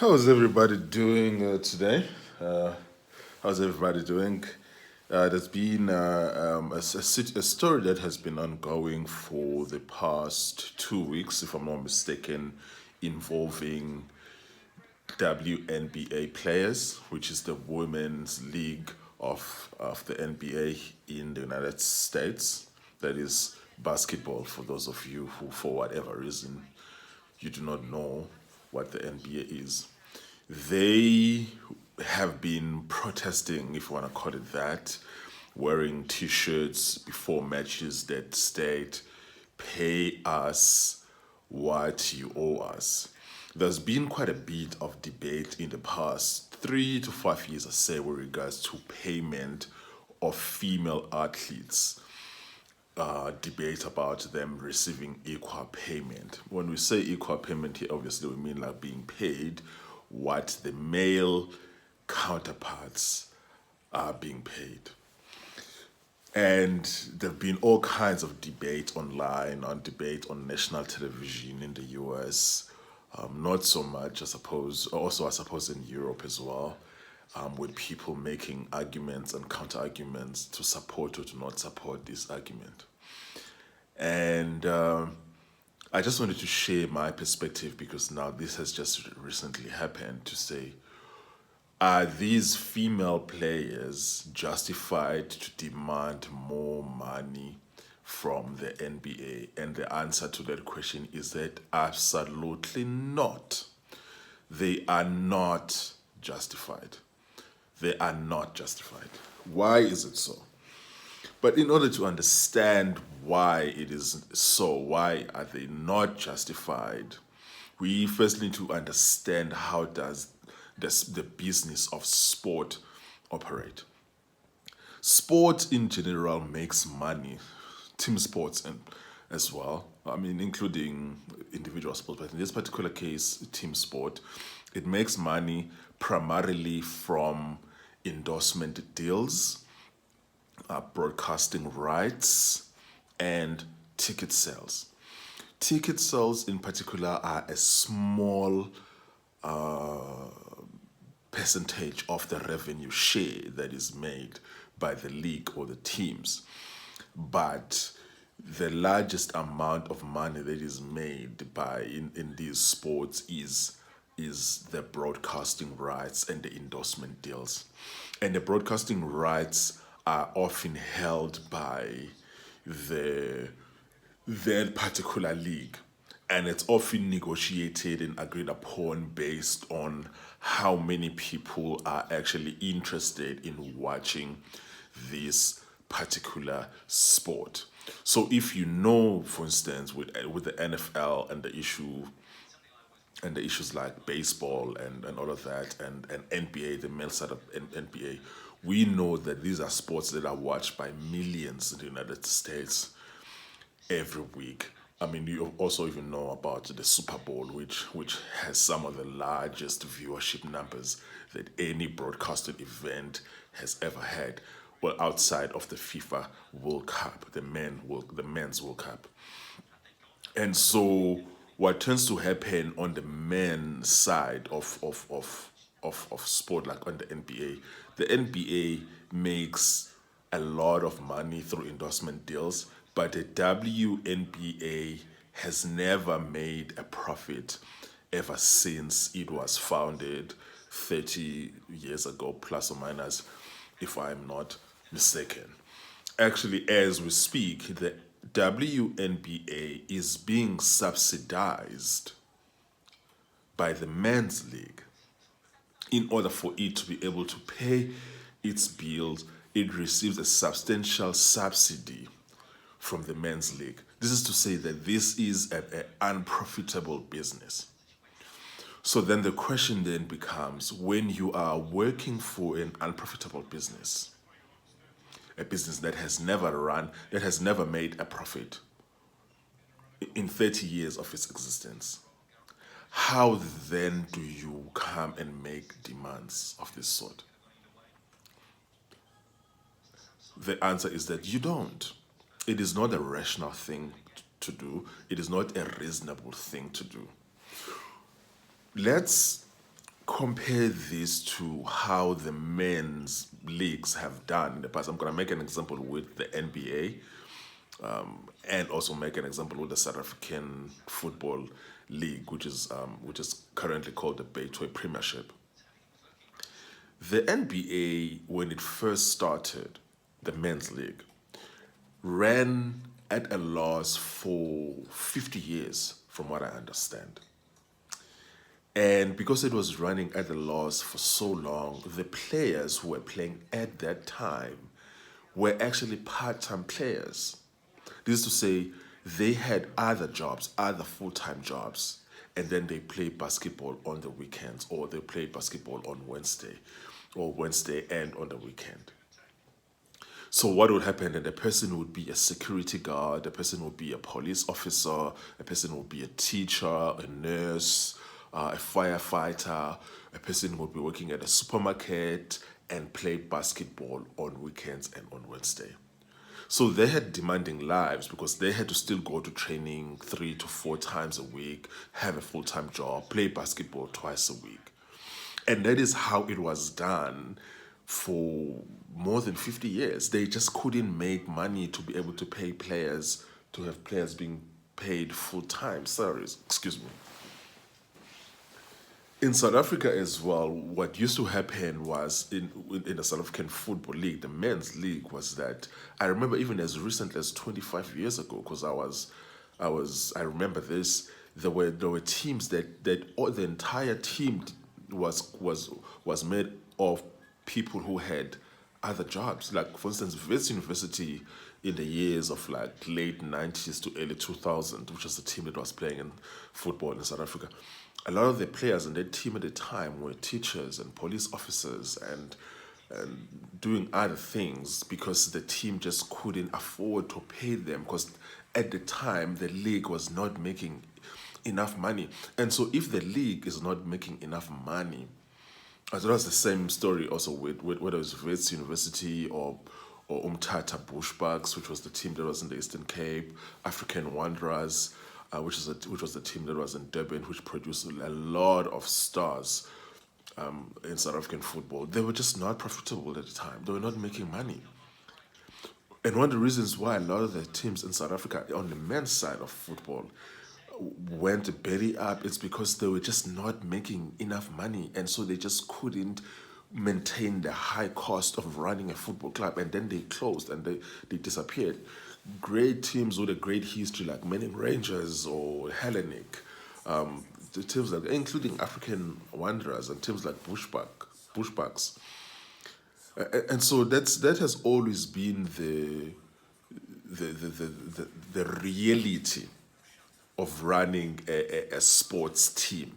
How's everybody doing today? Uh, how's everybody doing? There's been a story that has been ongoing for the past 2 weeks, if I'm not mistaken, involving WNBA players, which is the Women's League of the NBA in the United States. That is basketball, for those of you who, for whatever reason, you do not know what the NBA is. They have been protesting, if you want to call it that, wearing t shirts before matches that state, pay us what you owe us. There's been quite a bit of debate in the past 3 to 5 years, I say, with regards to payment of female athletes. Debate about them receiving equal payment. When we say equal payment here, obviously we mean like being paid what the male counterparts are being paid. And there have been all kinds of debate online, on debate on national television in the US. Not so much, I suppose, also, I suppose, in Europe as well, with people making arguments and counter arguments to support or to not support this argument. And I just wanted to share my perspective because now this has just recently happened to say, are these female players justified to demand more money from the NBA? And the answer to that question is that absolutely not. They are not justified. They are not justified. Why is it so? But in order to understand why it is so, why are they not justified, we first need to understand how does the business of sport operate. Sport in general makes money, team sports and as well. I mean, including individual sports, but in this particular case, team sport, it makes money primarily from endorsement deals, broadcasting rights, and ticket sales. Ticket sales, in particular, are a small percentage of the revenue share that is made by the league or the teams. But the largest amount of money that is made in these sports is the broadcasting rights and the endorsement deals. And the broadcasting rights are often held by the that particular league. And it's often negotiated and agreed upon based on how many people are actually interested in watching this particular sport. So if you know, for instance, with the NFL and the issues like baseball and all of that, and NBA, the male side of NBA, we know that these are sports that are watched by millions in the United States every week. I mean, you also even know about the Super Bowl, which has some of the largest viewership numbers that any broadcasted event has ever had. Well, outside of the FIFA World Cup, the men's World Cup. And so what tends to happen on the men's side of sport, like on the NBA, the NBA makes a lot of money through endorsement deals, but the WNBA has never made a profit ever since it was founded 30 years ago, plus or minus, if I'm not mistaken. Actually, as we speak, the WNBA is being subsidized by the men's league. In order for it to be able to pay its bills, it receives a substantial subsidy from the men's league. This is to say that this is an unprofitable business. So then the question then becomes, when you are working for an unprofitable business, a business that has never run, that has never made a profit in 30 years of its existence, how then do you come and make demands of this sort? The answer is that you don't. It is not a rational thing to do. It is not a reasonable thing to do. Let's compare this to how the men's leagues have done in the past. I'm going to make an example with the NBA, and also make an example with the South African Football League, which is currently called the Betway Premiership. The NBA, when it first started, the men's league, ran at a loss for 50 years, from what I understand. And because it was running at a loss for so long, the players who were playing at that time were actually part time players. This is to say, they had other jobs, other full time jobs, and then they play basketball on the weekends, or they play basketball on Wednesday, or Wednesday and on the weekend. So what would happen? That the person would be a security guard, the person would be a police officer, a person would be a teacher, a nurse, a firefighter, a person would be working at a supermarket and play basketball on weekends and on Wednesday. So they had demanding lives because they had to still go to training 3 to 4 times a week, have a full-time job, play basketball twice a week. And that is how it was done for more than 50 years. They just couldn't make money to be able to pay players, to have players being paid full-time salaries. Excuse me. In South Africa as well, what used to happen was in the South African Football League, the men's league, was that I remember even as recently as 25 years ago, because I remember this. There were teams that all the entire team was made of people who had other jobs. Like for instance, Wits University in the years of like late 90s to early 2000, which was the team that was playing in football in South Africa. A lot of the players in that team at the time were teachers and police officers and doing other things because the team just couldn't afford to pay them because at the time the league was not making enough money. And so if the league is not making enough money, as well as the same story also with whether it's Wits University or Umtata Bushbucks, which was the team that was in the Eastern Cape, African Wanderers, which was the team that was in Durban, which produced a lot of stars in South African football. They were just not profitable at the time. They were not making money. And one of the reasons why a lot of the teams in South Africa on the men's side of football went belly up, it's because they were just not making enough money. And so they just couldn't maintain the high cost of running a football club. And then they closed and they disappeared. Great teams with a great history like Manning Rangers or Hellenic, the teams like including African Wanderers and teams like Bushbucks. And so that has always been the reality of running a sports team,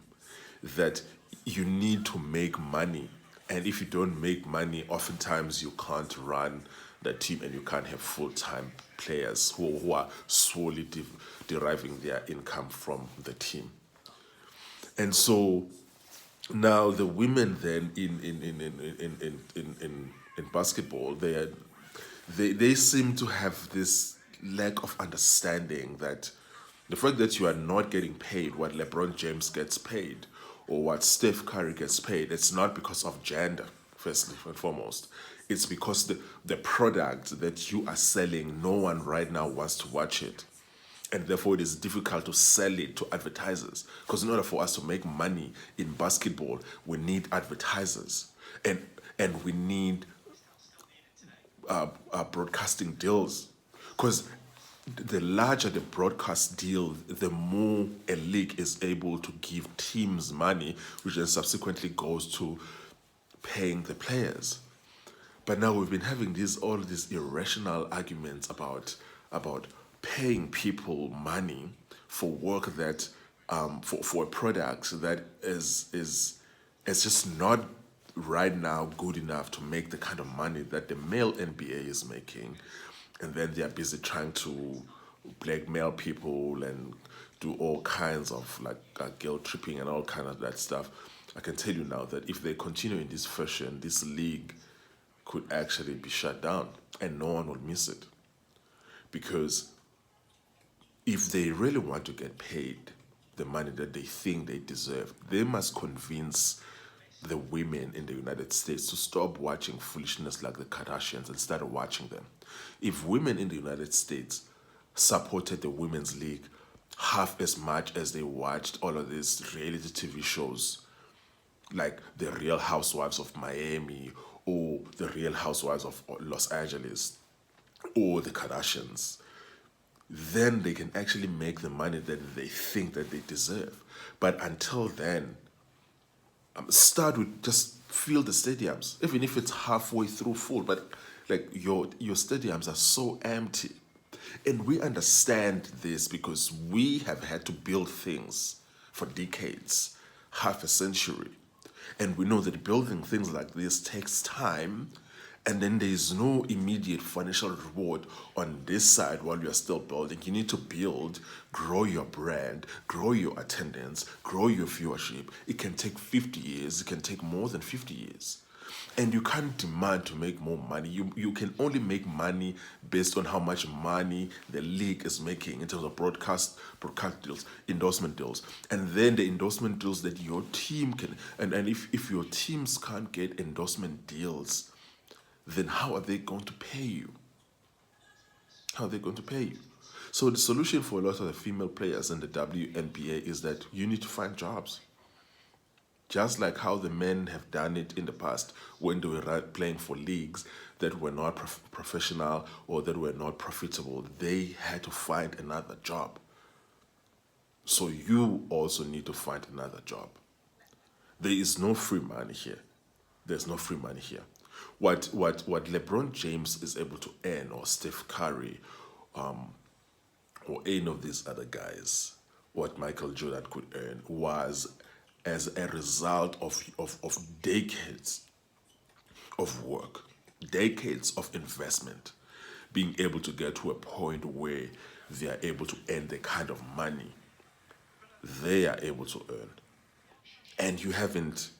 that you need to make money, and if you don't make money, oftentimes you can't run the team and you can't have full-time players who are solely deriving their income from the team. And so now the women then in basketball, they seem to have this lack of understanding that the fact that you are not getting paid what LeBron James gets paid or what Steph Curry gets paid, it's not because of gender, firstly and foremost. It's because the product that you are selling, no one right now wants to watch it. And therefore, it is difficult to sell it to advertisers. Because in order for us to make money in basketball, we need advertisers. And we need broadcasting deals. Because the larger the broadcast deal, the more a league is able to give teams money, which then subsequently goes to paying the players. But now we've been having all these irrational arguments about paying people money for work that for a product that is just not right now good enough to make the kind of money that the male NBA is making, and then they are busy trying to blackmail people and do all kinds of like guilt tripping and all kind of that stuff. I can tell you now that if they continue in this fashion, this league could actually be shut down and no one will miss it. Because if they really want to get paid the money that they think they deserve, they must convince the women in the United States to stop watching foolishness like the Kardashians and start watching them. If women in the United States supported the women's league half as much as they watched all of these reality TV shows like the Real Housewives of Miami or the Real Housewives of Los Angeles or the Kardashians, then they can actually make the money that they think that they deserve. But until then, start with just fill the stadiums, even if it's halfway through full. But like your stadiums are so empty, and we understand this because we have had to build things for decades, half a century, and we know that building things like this takes time. And then there is no immediate financial reward on this side while you're still building. You need to build, grow your brand, grow your attendance, grow your viewership. It can take 50 years, it can take more than 50 years. And you can't demand to make more money. You can only make money based on how much money the league is making in terms of broadcast deals, endorsement deals. And then the endorsement deals that your team can, and if your teams can't get endorsement deals, then how are they going to pay you? How are they going to pay you? So the solution for a lot of the female players in the WNBA is that you need to find jobs. Just like how the men have done it in the past when they were playing for leagues that were not professional or that were not profitable, they had to find another job. So you also need to find another job. There is no free money here. There's no free money here. What LeBron James is able to earn, or Steph Curry, or any of these other guys, what Michael Jordan could earn was as a result of decades of work, decades of investment, being able to get to a point where they are able to earn the kind of money they are able to earn. And you haven't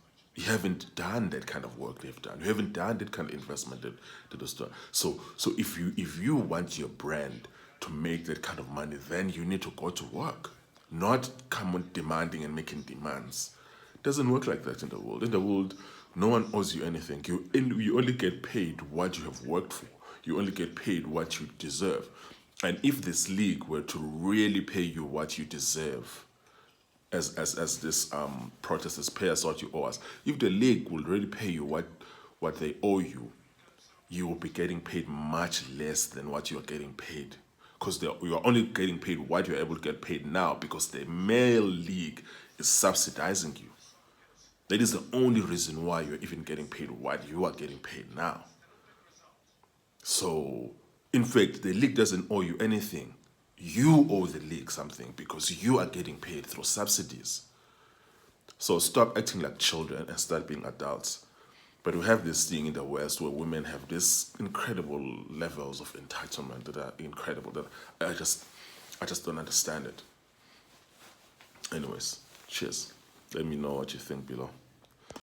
done that kind of work they've done. You haven't done that kind of investment to the store. So if you want your brand to make that kind of money, then you need to go to work, not come on demanding and making demands. It doesn't work like that in the world. In the world, no one owes you anything. You only get paid what you have worked for. You only get paid what you deserve. And if this league were to really pay you what you deserve, as this protesters pay us what you owe us. If the league will really pay you what they owe you, you will be getting paid much less than what you are getting paid. Because you are only getting paid what you're able to get paid now because the male league is subsidizing you. That is the only reason why you're even getting paid what you are getting paid now. So, in fact, the league doesn't owe you anything. You owe the league something because you are getting paid through subsidies. So stop acting like children and start being adults. But we have this thing in the West where women have this incredible levels of entitlement that are incredible, that I just don't understand it. Anyways, cheers. Let me know what you think below.